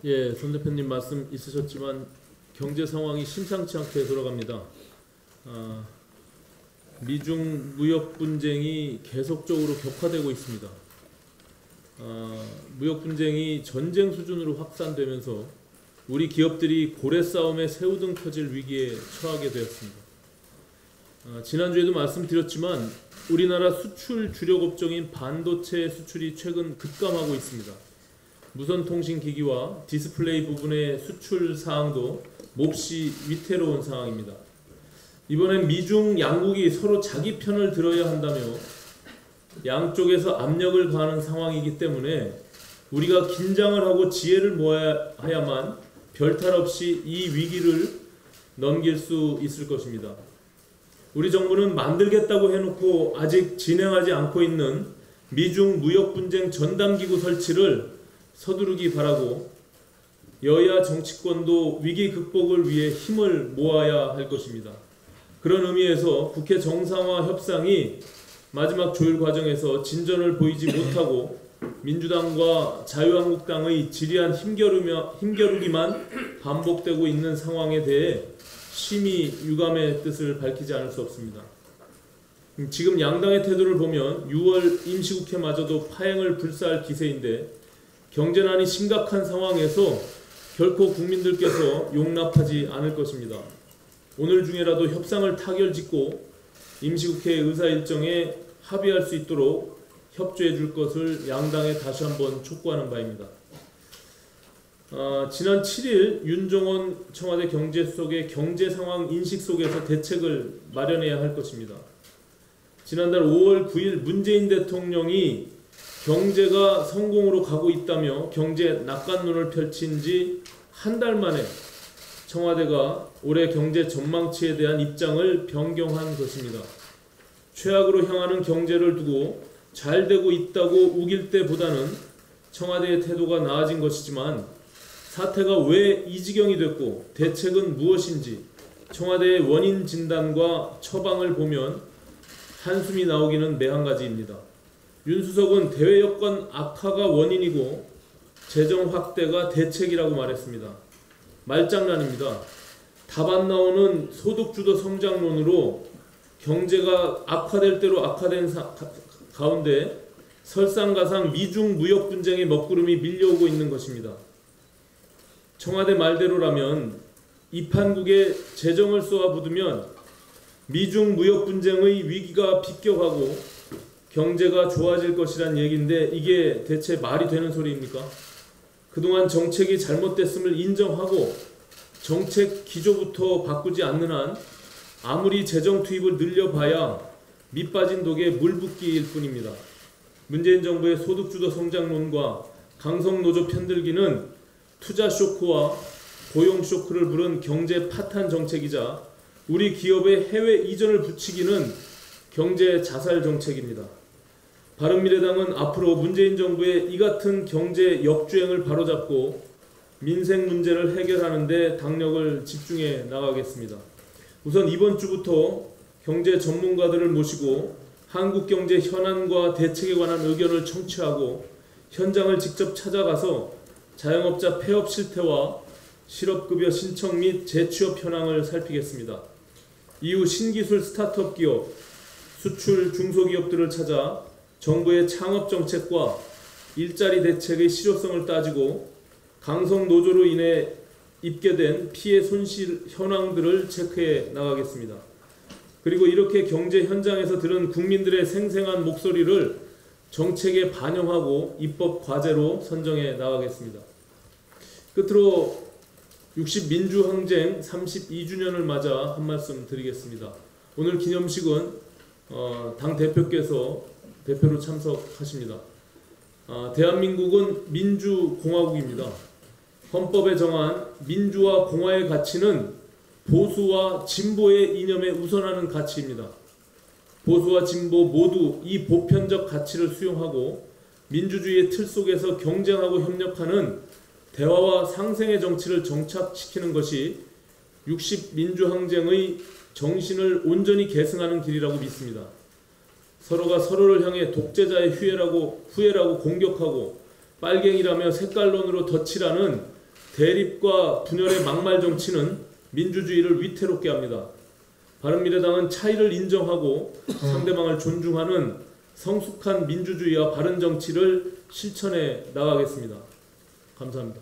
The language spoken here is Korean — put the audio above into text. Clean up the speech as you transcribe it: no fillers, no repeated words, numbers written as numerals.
예, 손 대표님 말씀 있으셨지만 경제 상황이 심상치 않게 돌아갑니다. 미중 무역 분쟁이 계속적으로 격화되고 있습니다. 무역 분쟁이 전쟁 수준으로 확산되면서 우리 기업들이 고래 싸움에 새우등 터질 위기에 처하게 되었습니다. 지난주에도 말씀드렸지만 우리나라 수출 주력 업종인 반도체 수출이 최근 급감하고 있습니다. 무선통신기기와 디스플레이 부분의 수출 사항도 몹시 위태로운 상황입니다. 이번엔 미중 양국이 서로 자기 편을 들어야 한다며 양쪽에서 압력을 가하는 상황이기 때문에 우리가 긴장을 하고 지혜를 모아야만 별탈 없이 이 위기를 넘길 수 있을 것입니다. 우리 정부는 만들겠다고 해놓고 아직 진행하지 않고 있는 미중 무역 분쟁 전담기구 설치를 서두르기 바라고 여야 정치권도 위기 극복을 위해 힘을 모아야 할 것입니다. 그런 의미에서 국회 정상화 협상이 마지막 조율 과정에서 진전을 보이지 못하고 민주당과 자유한국당의 지리한 힘겨루기만 반복되고 있는 상황에 대해 심히 유감의 뜻을 밝히지 않을 수 없습니다. 지금 양당의 태도를 보면 6월 임시국회마저도 파행을 불사할 기세인데 경제난이 심각한 상황에서 결코 국민들께서 용납하지 않을 것입니다. 오늘 중에라도 협상을 타결짓고 임시국회 의사 일정에 합의할 수 있도록 협조해 줄 것을 양당에 다시 한번 촉구하는 바입니다. 지난 7일 윤종원 청와대 경제수석의 경제 상황 인식 속에서 대책을 마련해야 할 것입니다. 지난달 5월 9일 문재인 대통령이 경제가 성공으로 가고 있다며 경제 낙관론을 펼친 지 한 달 만에 청와대가 올해 경제 전망치에 대한 입장을 변경한 것입니다. 최악으로 향하는 경제를 두고 잘 되고 있다고 우길 때보다는 청와대의 태도가 나아진 것이지만 사태가 왜 이 지경이 됐고 대책은 무엇인지 청와대의 원인 진단과 처방을 보면 한숨이 나오기는 매한가지입니다. 윤 수석은 대외 여건 악화가 원인이고 재정 확대가 대책이라고 말했습니다. 말장난입니다. 답 안 나오는 소득주도 성장론으로 경제가 악화될 대로 악화된 가운데 설상가상 미중 무역 분쟁의 먹구름이 밀려오고 있는 것입니다. 청와대 말대로라면 이 판국에 재정을 쏘아부으면 미중 무역 분쟁의 위기가 비껴가고 경제가 좋아질 것이란 얘기인데 이게 대체 말이 되는 소리입니까? 그동안 정책이 잘못됐음을 인정하고 정책 기조부터 바꾸지 않는 한 아무리 재정 투입을 늘려봐야 밑빠진 독에 물 붓기일 뿐입니다. 문재인 정부의 소득주도 성장론과 강성노조 편들기는 투자 쇼크와 고용 쇼크를 부른 경제 파탄 정책이자 우리 기업의 해외 이전을 부추기는 경제 자살 정책입니다. 바른미래당은 앞으로 문재인 정부의 이 같은 경제 역주행을 바로잡고 민생 문제를 해결하는 데 당력을 집중해 나가겠습니다. 우선 이번 주부터 경제 전문가들을 모시고 한국 경제 현안과 대책에 관한 의견을 청취하고 현장을 직접 찾아가서 자영업자 폐업 실태와 실업급여 신청 및 재취업 현황을 살피겠습니다. 이후 신기술 스타트업 기업, 수출 중소기업들을 찾아 정부의 창업 정책과 일자리 대책의 실효성을 따지고 강성 노조로 인해 입게된 피해 손실 현황들을 체크해 나가겠습니다. 그리고 이렇게 경제 현장에서 들은 국민들의 생생한 목소리를 정책에 반영하고 입법 과제로 선정해 나가겠습니다. 끝으로 60 민주항쟁 32주년을 맞아 한 말씀 드리겠습니다. 오늘 기념식은 당 대표께서 대표로 참석하십니다. 대한민국은 민주공화국입니다. 헌법에 정한 민주와 공화의 가치는 보수와 진보의 이념에 우선하는 가치입니다. 보수와 진보 모두 이 보편적 가치를 수용하고 민주주의의 틀 속에서 경쟁하고 협력하는 대화와 상생의 정치를 정착시키는 것이 60 민주항쟁의 정신을 온전히 계승하는 길이라고 믿습니다. 서로가 서로를 향해 독재자의 후예라고 공격하고 빨갱이라며 색깔론으로 덧칠하는 대립과 분열의 막말 정치는 민주주의를 위태롭게 합니다. 바른미래당은 차이를 인정하고 상대방을 존중하는 성숙한 민주주의와 바른 정치를 실천해 나가겠습니다. 감사합니다.